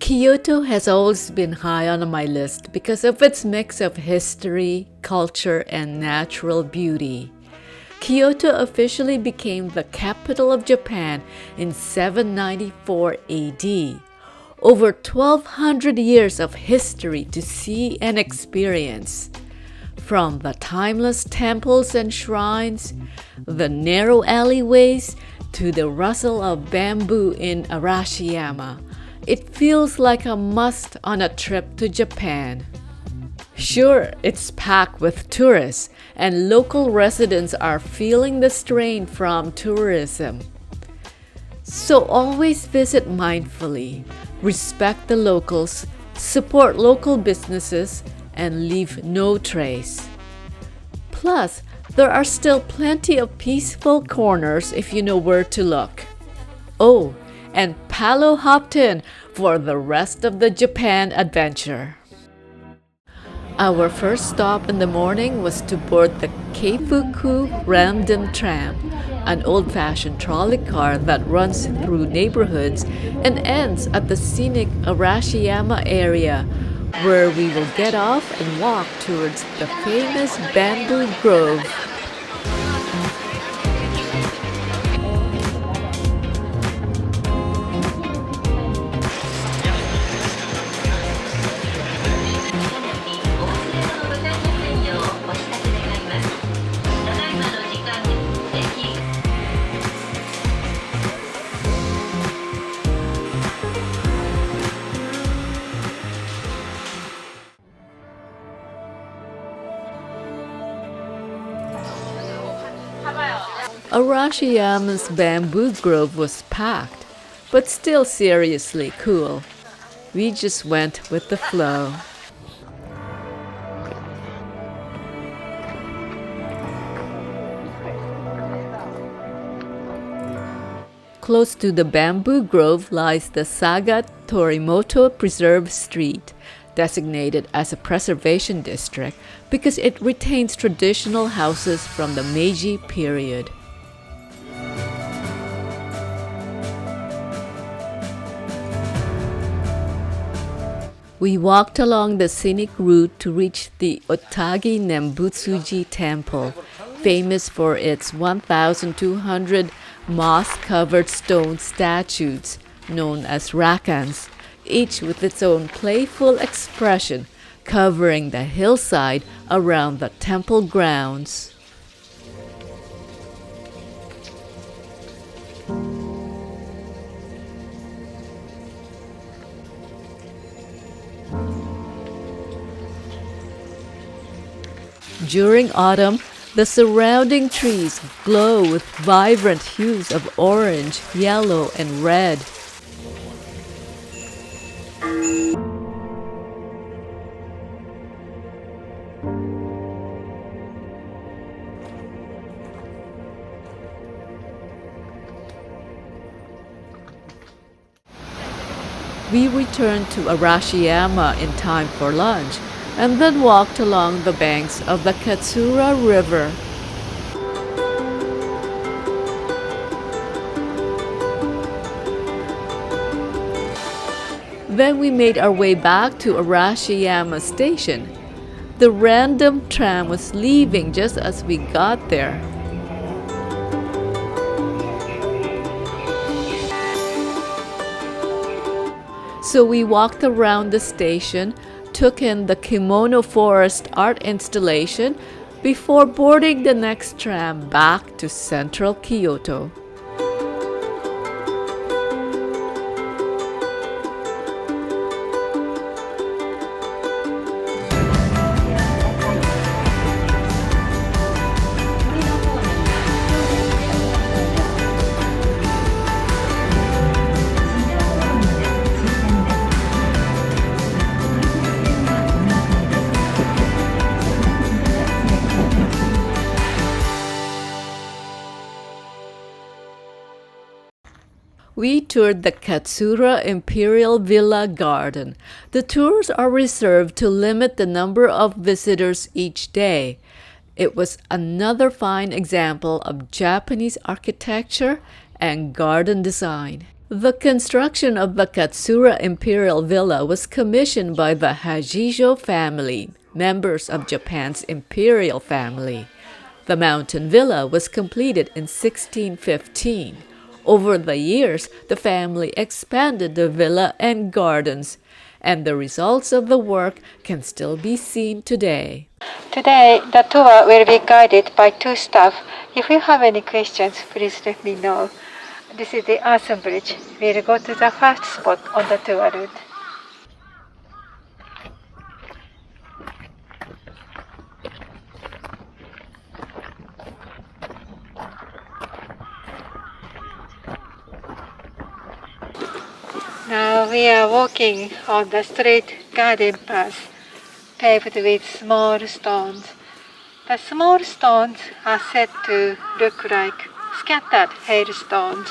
Kyoto has always been high on my list because of its mix of history, culture, and natural beauty. Kyoto officially became the capital of Japan in 794 AD. Over 1,200 years of history to see and experience. From the timeless temples and shrines, the narrow alleyways, to the rustle of bamboo in Arashiyama, it feels like a must on a trip to Japan. Sure, it's packed with tourists, and local residents are feeling the strain from tourism. So always visit mindfully, respect the locals, support local businesses, and leave no trace. Plus, there are still plenty of peaceful corners if you know where to look. Oh, and Palo hopped in for the rest of the Japan adventure. Our first stop in the morning was to board the Keifuku Randen Tram, an old-fashioned trolley car that runs through neighborhoods and ends at the scenic Arashiyama area, where we will get off and walk towards the famous bamboo grove. Arashiyama's bamboo grove was packed, but still seriously cool. We just went with the flow. Close to the bamboo grove lies the Saga Toriimoto Preserve Street, designated as a preservation district because it retains traditional houses from the Meiji period. We walked along the scenic route to reach the Otagi Nenbutsuji temple, famous for its 1,200 moss-covered stone statues, known as rakans, each with its own playful expression, covering the hillside around the temple grounds. During autumn, the surrounding trees glow with vibrant hues of orange, yellow, and red. We returned to Arashiyama in time for lunch, and then walked along the banks of the Katsura River. Then we made our way back to Arashiyama Station. The random tram was leaving just as we got there. So we walked around the station, took in the Kimono Forest art installation before boarding the next tram back to central Kyoto. We toured the Katsura Imperial Villa Garden. The tours are reserved to limit the number of visitors each day. It was another fine example of Japanese architecture and garden design. The construction of the Katsura Imperial Villa was commissioned by the Hajijo family, members of Japan's imperial family. The mountain villa was completed in 1615. Over the years, the family expanded the villa and gardens, and the results of the work can still be seen today. Today, the tour will be guided by two staff. If you have any questions, please let me know. This is the Earthen Bridge. We'll go to the first spot on the tour route. Now we are walking on the straight garden path, paved with small stones. The small stones are said to look like scattered hailstones.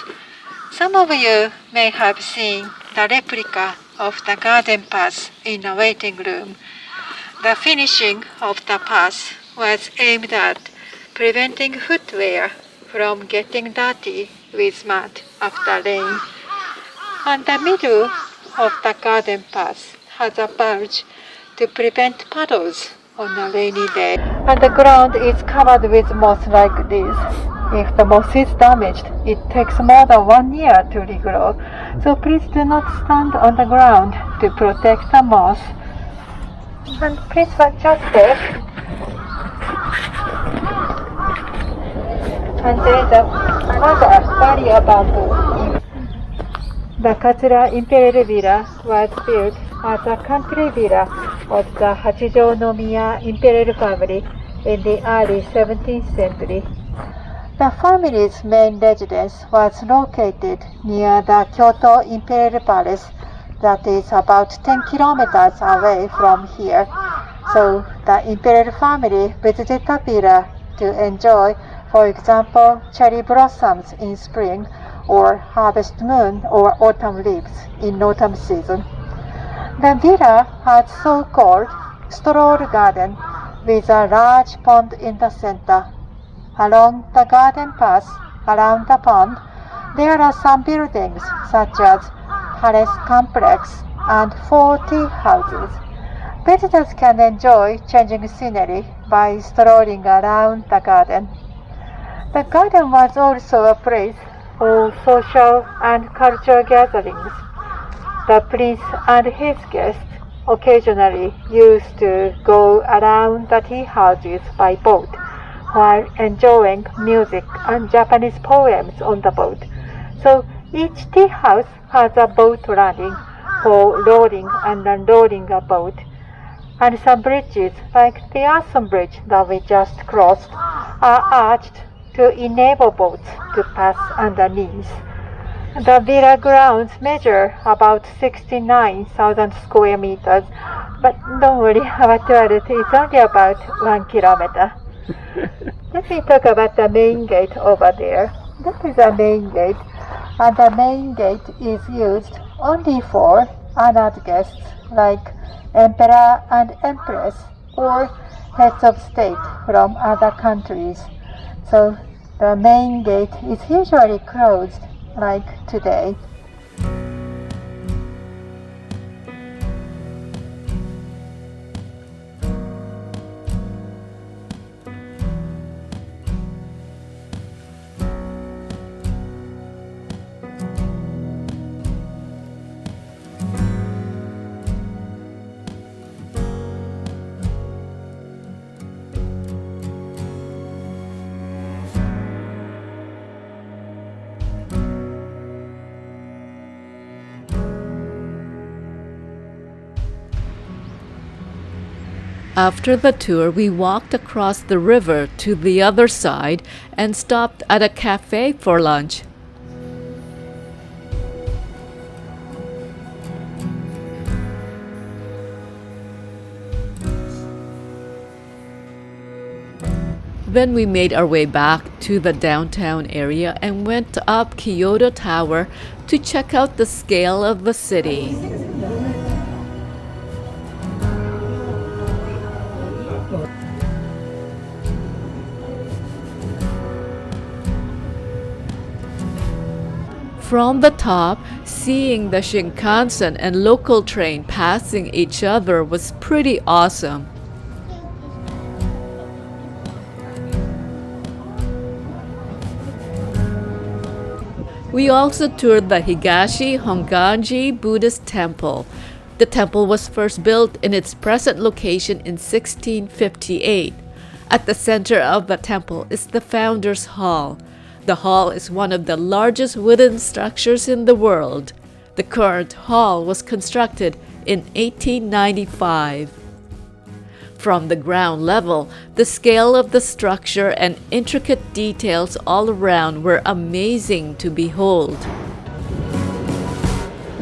Some of you may have seen the replica of the garden path in a waiting room. The finishing of the path was aimed at preventing footwear from getting dirty with mud after rain. And the middle of the garden path has a bulge to prevent puddles on a rainy day. And the ground is covered with moss like this. If the moss is damaged, it takes more than 1 year to regrow. So please do not stand on the ground to protect the moss. And please watch your step. And there is another barrier bamboo. The Katsura Imperial Villa was built as a country villa of the Hachijo-no-miya Imperial family in the early 17th century. The family's main residence was located near the Kyoto Imperial Palace, that is about 10 kilometers away from here. So the Imperial family visited the villa to enjoy, for example, cherry blossoms in spring, or harvest moon or autumn leaves in autumn season. The villa had so-called stroll garden with a large pond in the center. Along the garden path around the pond, there are some buildings such as palace complex and 4 tea houses. Visitors can enjoy changing scenery by strolling around the garden. The garden was also a place for social and cultural gatherings. The prince and his guests occasionally used to go around the tea houses by boat while enjoying music and Japanese poems on the boat. So each tea house has a boat running for loading and unloading a boat. And some bridges, like the Earthen Bridge that we just crossed, are arched to enable boats to pass underneath. The villa grounds measure about 69,000 square meters, but don't worry, our toilet is only about 1 kilometer. Let me talk about the main gate over there. That is the main gate, and the main gate is used only for honored guests like Emperor and Empress or heads of state from other countries. So the main gate is usually closed, like today. After the tour, we walked across the river to the other side and stopped at a cafe for lunch. Then we made our way back to the downtown area and went up Kyoto Tower to check out the scale of the city. From the top, seeing the Shinkansen and local train passing each other was pretty awesome. We also toured the Higashi Hongan-ji Buddhist temple. The temple was first built in its present location in 1658. At the center of the temple is the Founder's Hall. The hall is one of the largest wooden structures in the world. The current hall was constructed in 1895. From the ground level, the scale of the structure and intricate details all around were amazing to behold.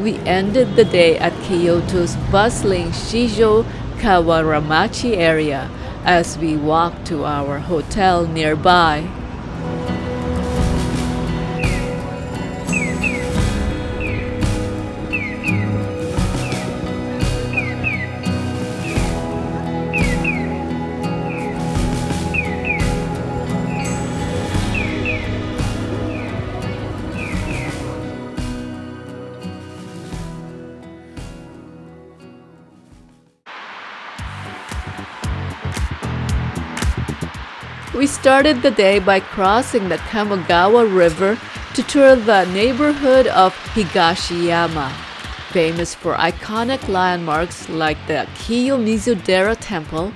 We ended the day at Kyoto's bustling Shijo Kawaramachi area as we walked to our hotel nearby. We started the day by crossing the Kamogawa River to tour the neighborhood of Higashiyama, famous for iconic landmarks like the Kiyomizu-dera temple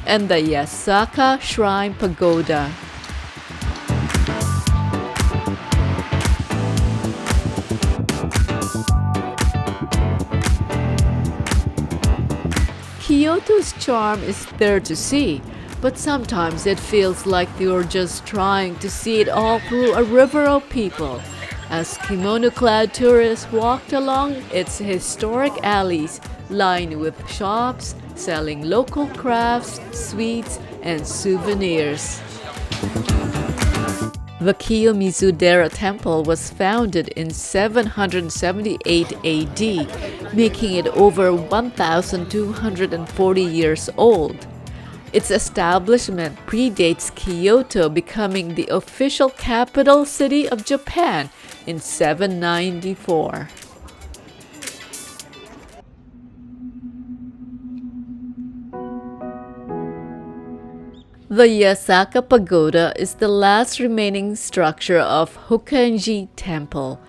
and the Yasaka Shrine Pagoda. Kyoto's charm is there to see, but sometimes it feels like you're just trying to see it all through a river of people, as kimono-clad tourists walked along its historic alleys lined with shops selling local crafts, sweets, and souvenirs. The Kiyomizu-dera temple was founded in 778 AD, making it over 1,240 years old. Its establishment predates Kyoto becoming the official capital city of Japan in 794. The Yasaka Pagoda is the last remaining structure of Hongan-ji Temple,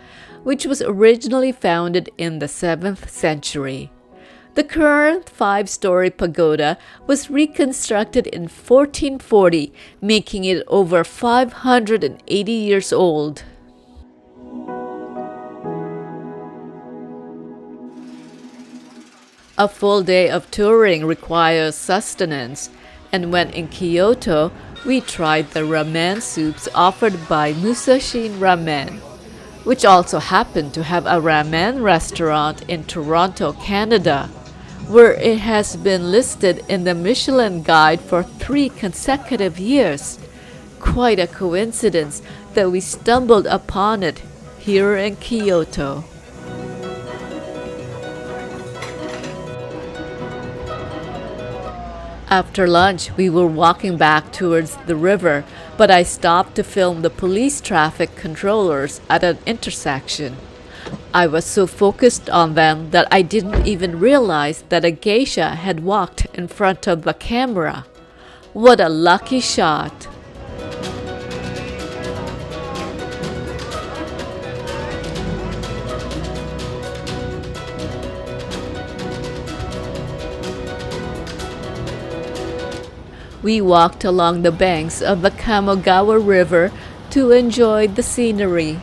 which was originally founded in the 7th century. The current 5-story pagoda was reconstructed in 1440, making it over 580 years old. A full day of touring requires sustenance, and when in Kyoto, we tried the ramen soups offered by Musashi Ramen, which also happened to have a ramen restaurant in Toronto, Canada, where it has been listed in the Michelin Guide for 3 consecutive years. Quite a coincidence that we stumbled upon it here in Kyoto. After lunch, we were walking back towards the river, but I stopped to film the police traffic controllers at an intersection. I was so focused on them that I didn't even realize that a geisha had walked in front of the camera. What a lucky shot! We walked along the banks of the Kamogawa River to enjoy the scenery.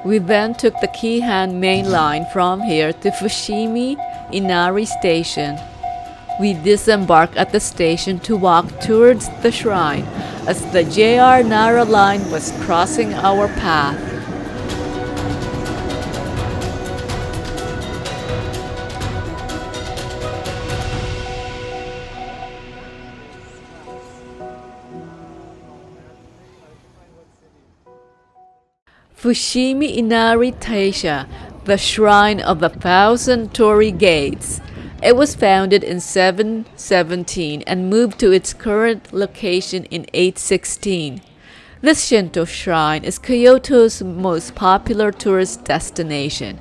We then took the Keihan main line from here to Fushimi Inari Station. We disembarked at the station to walk towards the shrine as the JR Nara line was crossing our path. Fushimi Inari-Taisha, the Shrine of the Thousand Torii Gates. It was founded in 717 and moved to its current location in 816. This Shinto shrine is Kyoto's most popular tourist destination.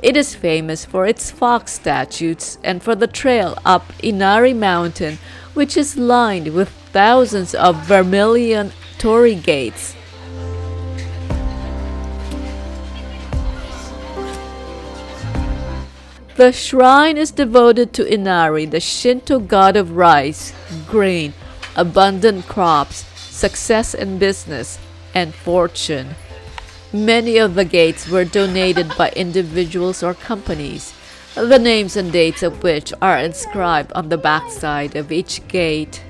It is famous for its fox statues and for the trail up Inari Mountain, which is lined with thousands of vermilion torii gates. The shrine is devoted to Inari, the Shinto god of rice, grain, abundant crops, success in business, and fortune. Many of the gates were donated by individuals or companies, the names and dates of which are inscribed on the backside of each gate.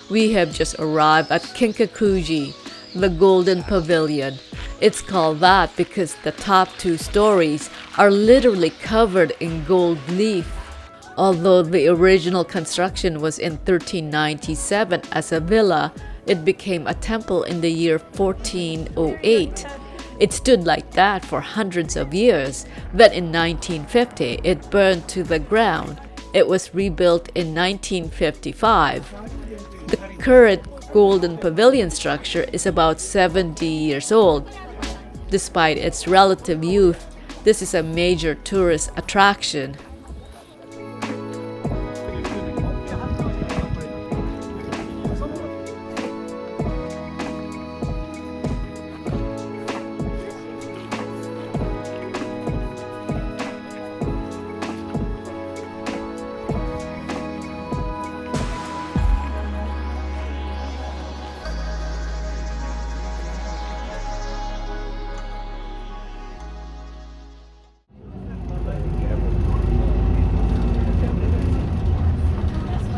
We have just arrived at Kinkaku-ji, the Golden Pavilion. It's called that because the top two stories are literally covered in gold leaf. Although the original construction was in 1397 as a villa, it became a temple in the year 1408. It stood like that for hundreds of years. Then in 1950, it burned to the ground. It was rebuilt in 1955. The current Golden Pavilion structure is about 70 years old. Despite its relative youth, this is a major tourist attraction.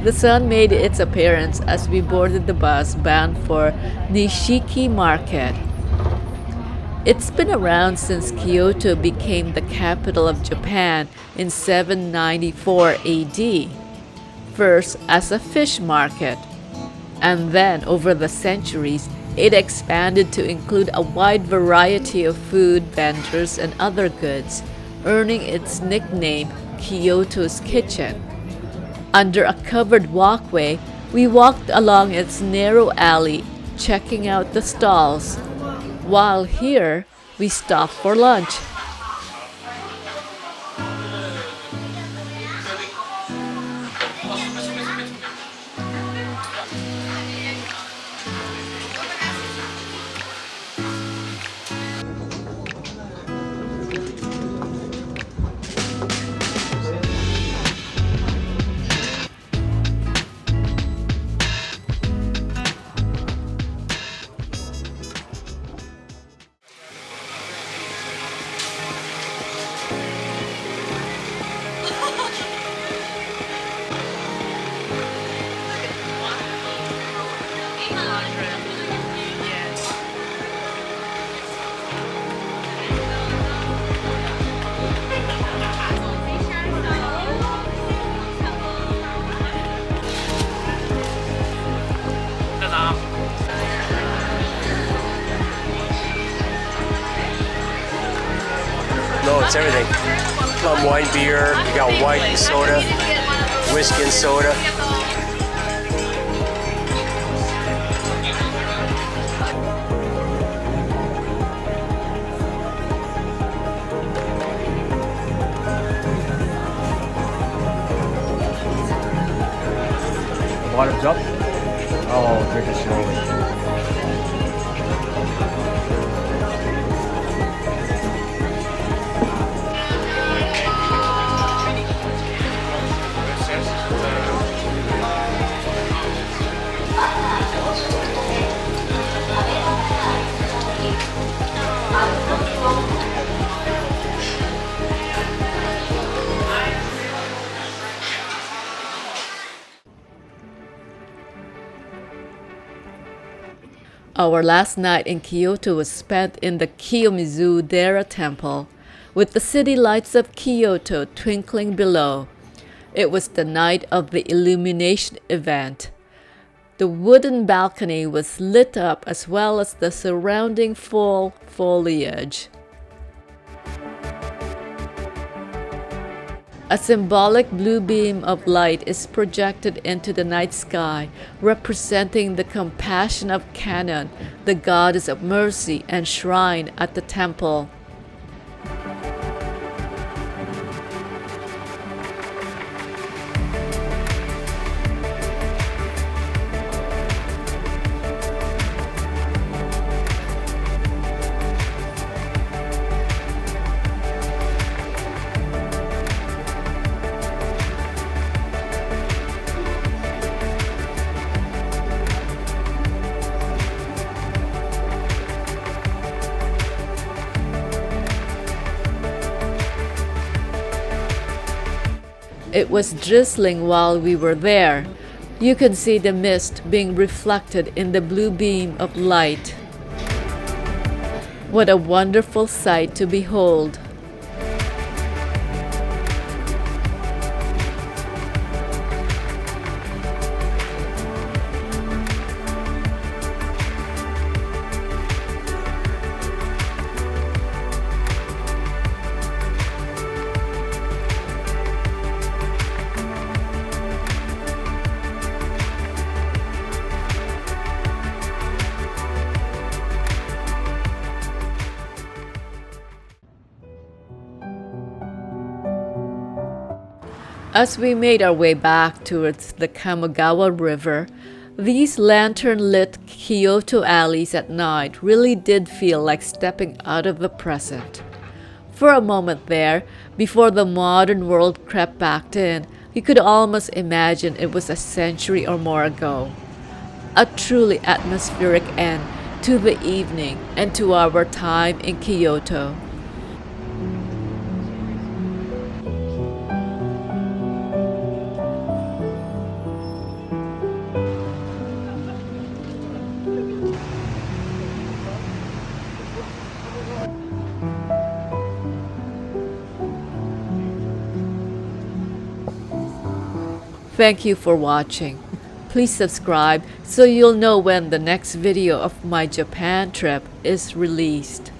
The sun made its appearance as we boarded the bus bound for Nishiki Market. It's been around since Kyoto became the capital of Japan in 794 AD, first as a fish market, and then over the centuries it expanded to include a wide variety of food vendors and other goods, earning its nickname Kyoto's Kitchen. Under a covered walkway, we walked along its narrow alley, checking out the stalls. While here, we stopped for lunch. No, it's everything. Plum wine beer, you got white and soda, whiskey and soda. Bottoms up? Oh, drink it slowly. Our last night in Kyoto was spent in the Kiyomizu-dera temple, with the city lights of Kyoto twinkling below. It was the night of the Illumination event. The wooden balcony was lit up as well as the surrounding fall foliage. A symbolic blue beam of light is projected into the night sky, representing the compassion of Kannon, the goddess of mercy and shrine at the temple. It was drizzling while we were there. You can see the mist being reflected in the blue beam of light. What a wonderful sight to behold! As we made our way back towards the Kamogawa River, these lantern-lit Kyoto alleys at night really did feel like stepping out of the present. For a moment there, before the modern world crept back in, you could almost imagine it was a century or more ago. A truly atmospheric end to the evening and to our time in Kyoto. Thank you for watching. Please subscribe so you'll know when the next video of my Japan trip is released.